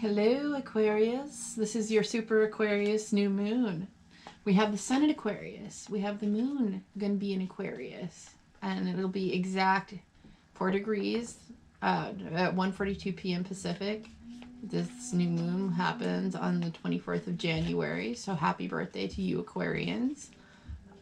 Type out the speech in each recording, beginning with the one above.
Hello, Aquarius. This is your Super Aquarius new moon. We have the sun in Aquarius. We have the moon going to be in Aquarius. And it'll be exact 4 degrees at 1:42 p.m. Pacific. This new moon happens on the 24th of January. So happy birthday to you, Aquarians.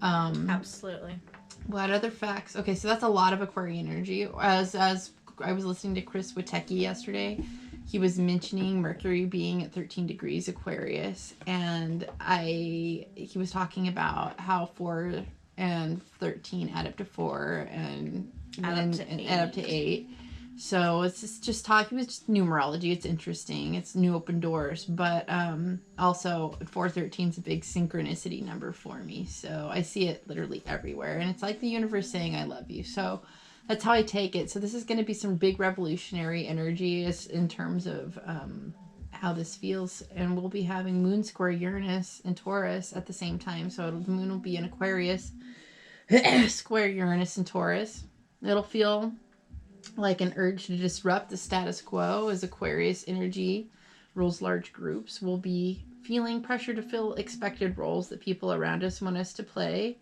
Absolutely. What other facts? Okay, so that's a lot of Aquarian energy. As I was listening to Chris Witecki yesterday, he was mentioning Mercury being at 13 degrees Aquarius, and he was talking about how 4 and 13 add up to 4 and add up to 8. So it's just talk. It was just numerology. It's interesting. It's new open doors, but also 413 is a big synchronicity number for me. So I see it literally everywhere, and it's like the universe saying I love you. So that's how I take it. So this is going to be some big revolutionary energy in terms of how this feels, and we'll be having Moon square Uranus and Taurus at the same time. So the Moon will be in Aquarius, square Uranus and Taurus. It'll feel like an urge to disrupt the status quo as Aquarius energy rules large groups. We'll be feeling pressure to fill expected roles that people around us want us to play.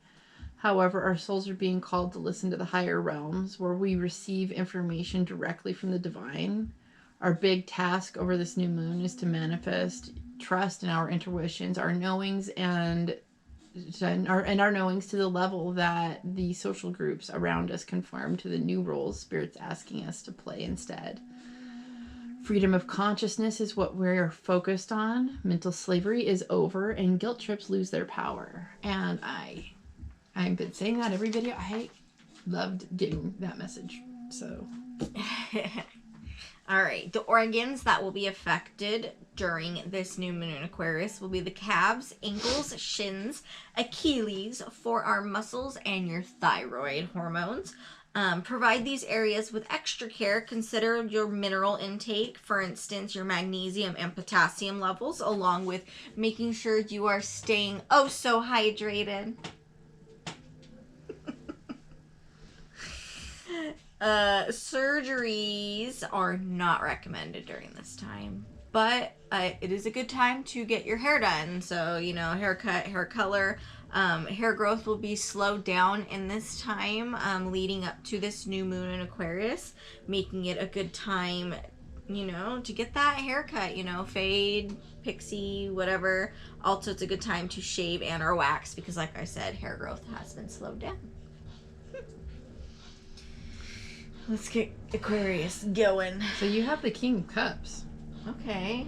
However, our souls are being called to listen to the higher realms where we receive information directly from the divine. Our big task over this new moon is to manifest trust in our intuitions, our knowings, and our knowings to the level that the social groups around us conform to the new roles Spirit's asking us to play instead. Freedom of consciousness is what we're focused on. Mental slavery is over, and guilt trips lose their power. And I've been saying that every video. I loved getting that message. So. All right. The organs that will be affected during this new moon in Aquarius will be the calves, ankles, shins, Achilles, forearm muscles, and your thyroid hormones. Provide these areas with extra care. Consider your mineral intake, for instance, your magnesium and potassium levels, along with making sure you are staying so hydrated. Surgeries are not recommended during this time, but it is a good time to get your hair done. So, haircut, hair color, hair growth will be slowed down in this time, leading up to this new moon in Aquarius, making it a good time, to get that haircut, fade, pixie, whatever. Also, it's a good time to shave and or wax because, like I said, hair growth has been slowed down. Let's get Aquarius going. So you have the King of Cups. Okay.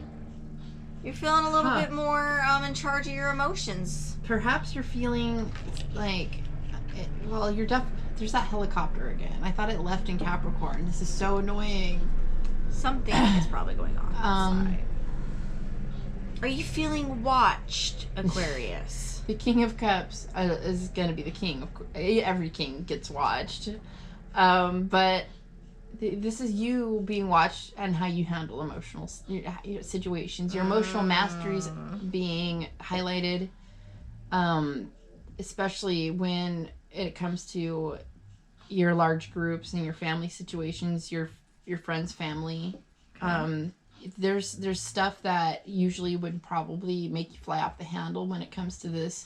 You're feeling a little bit more in charge of your emotions. Perhaps you're feeling like, there's that helicopter again. I thought it left in Capricorn. This is so annoying. Something is probably going on outside. Are you feeling watched, Aquarius? The King of Cups is going to be the king. Every king gets watched. But this is you being watched and how you handle emotional situations. Your emotional masteries being highlighted, especially when it comes to your large groups and your family situations, your friends' family. Okay. There's stuff that usually would probably make you fly off the handle when it comes to this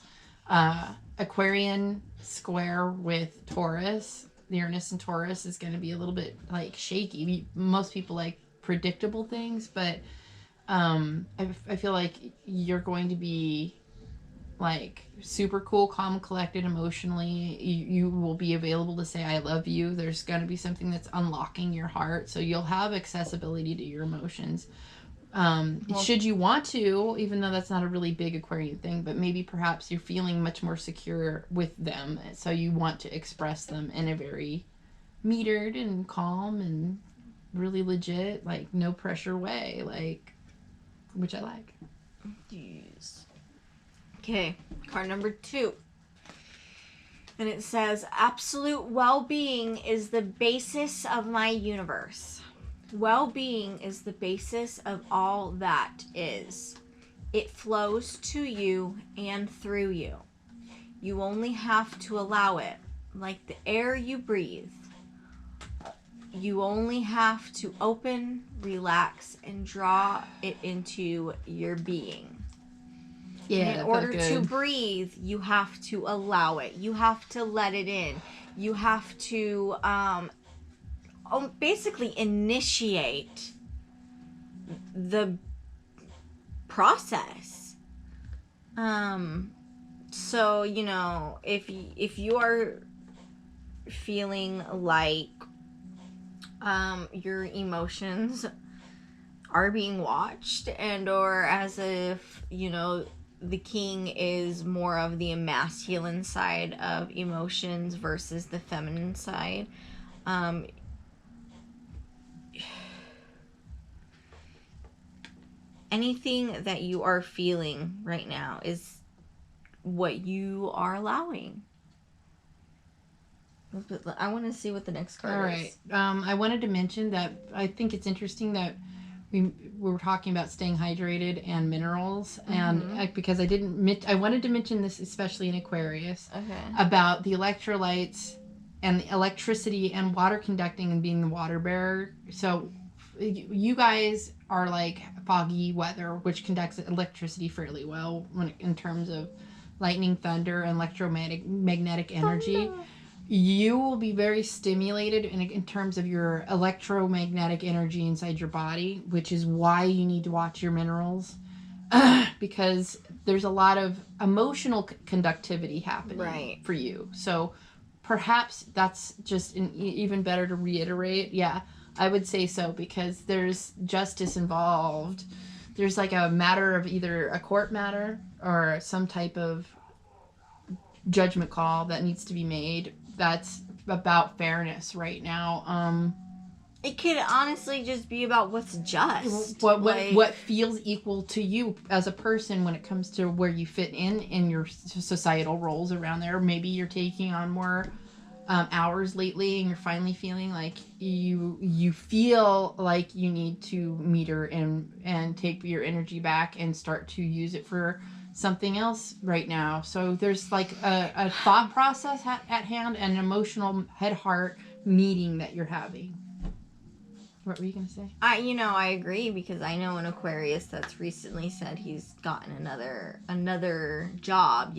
Aquarian square with Taurus. The Uranus and Taurus is going to be a little bit like shaky. Most people like predictable things, but I feel like you're going to be like super cool, calm, collected emotionally. You will be available to say I love you. There's going to be something that's unlocking your heart, so you'll have accessibility to your emotions. Should you want to, even though that's not a really big Aquarian thing, but maybe perhaps you're feeling much more secure with them, so you want to express them in a very metered and calm and really legit, like no pressure way, like, which I like. Yes. Okay, card number 2. And it says, absolute well-being is the basis of my universe. Well-being is the basis of all that is. It flows to you and through you. You only have to allow it, like the air you breathe. you only have to open, relax, and draw it into your being. Yeah, In order to breathe, you have to allow it. You have to let it in. You have to basically initiate the process. So, you know, if you are feeling like your emotions are being watched, and or as if, you know, the king is more of the masculine side of emotions versus the feminine side, anything that you are feeling right now is what you are allowing. I want to see what the next card is. All right. I wanted to mention that I think it's interesting that we were talking about staying hydrated and minerals, and because I wanted to mention this especially in Aquarius, about the electrolytes and the electricity and water conducting and being the water bearer. So you guys are like foggy weather, which conducts electricity fairly well in terms of lightning, thunder, and electromagnetic energy. You will be very stimulated in terms of your electromagnetic energy inside your body, which is why you need to watch your minerals, because there's a lot of emotional conductivity happening for you. So perhaps that's just even better to reiterate. Yeah, I would say so, because there's justice involved. There's like a matter of either a court matter or some type of judgment call that needs to be made that's about fairness right now. It could honestly just be about what's just. What feels equal to you as a person when it comes to where you fit in your societal roles around there. Maybe you're taking on more hours lately, and you're finally feeling like you feel like you need to meter and take your energy back and start to use it for something else right now. So there's like a thought process at hand, and an emotional head-heart meeting that you're having. What were you going to say? I agree, because I know an Aquarius that's recently said he's gotten another job,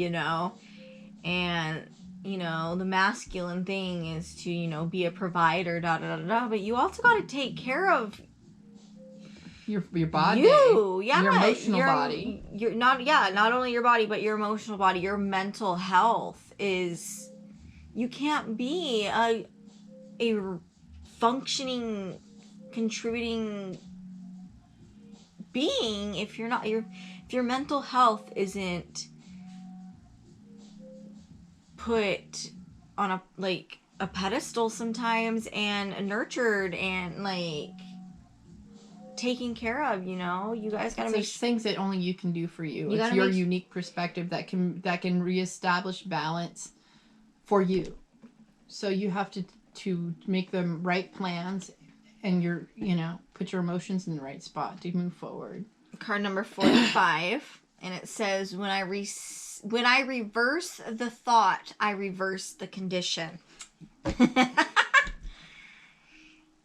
and the masculine thing is to, be a provider, but you also got to take care of your body, your emotional body. You're not only your body, but your emotional body, your mental health is. You can't be a functioning, contributing being if you're not if your mental health isn't put on a pedestal sometimes, and nurtured and taken care of. You guys gotta make things that only you can do for you. It's your unique perspective that can reestablish balance for you. So you have to make the right plans, and put your emotions in the right spot to move forward. Card number 45, and it says, when I reverse the thought, I reverse the condition.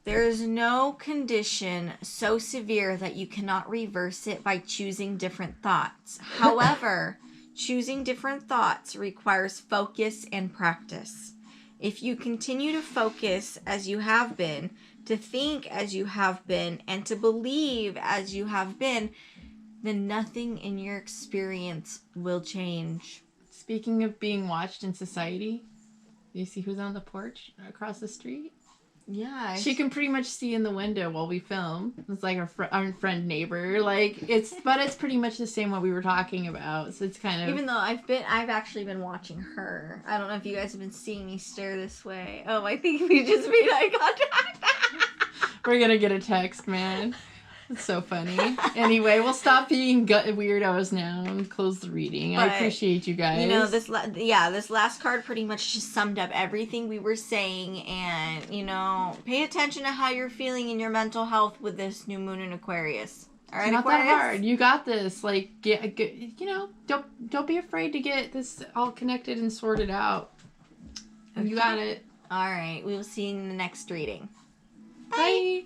There is no condition so severe that you cannot reverse it by choosing different thoughts. However, choosing different thoughts requires focus and practice. If you continue to focus as you have been, to think as you have been, and to believe as you have been, then nothing in your experience will change. Speaking of being watched in society, do you see who's on the porch across the street? Yeah. She can pretty much see in the window while we film. It's like our friend neighbor. But it's pretty much the same what we were talking about. So it's kind of... Even though I've actually been watching her. I don't know if you guys have been seeing me stare this way. Oh, I think we just made eye contact. We're gonna get a text, man. It's so funny. Anyway, we'll stop being weirdos now and close the reading. But I appreciate you guys. This last card pretty much just summed up everything we were saying, and pay attention to how you're feeling in your mental health with this new moon in Aquarius. All right, it's not Aquarius? that hard. You got this. Don't be afraid to get this all connected and sorted out. Okay. You got it. All right, we will see you in the next reading. Bye.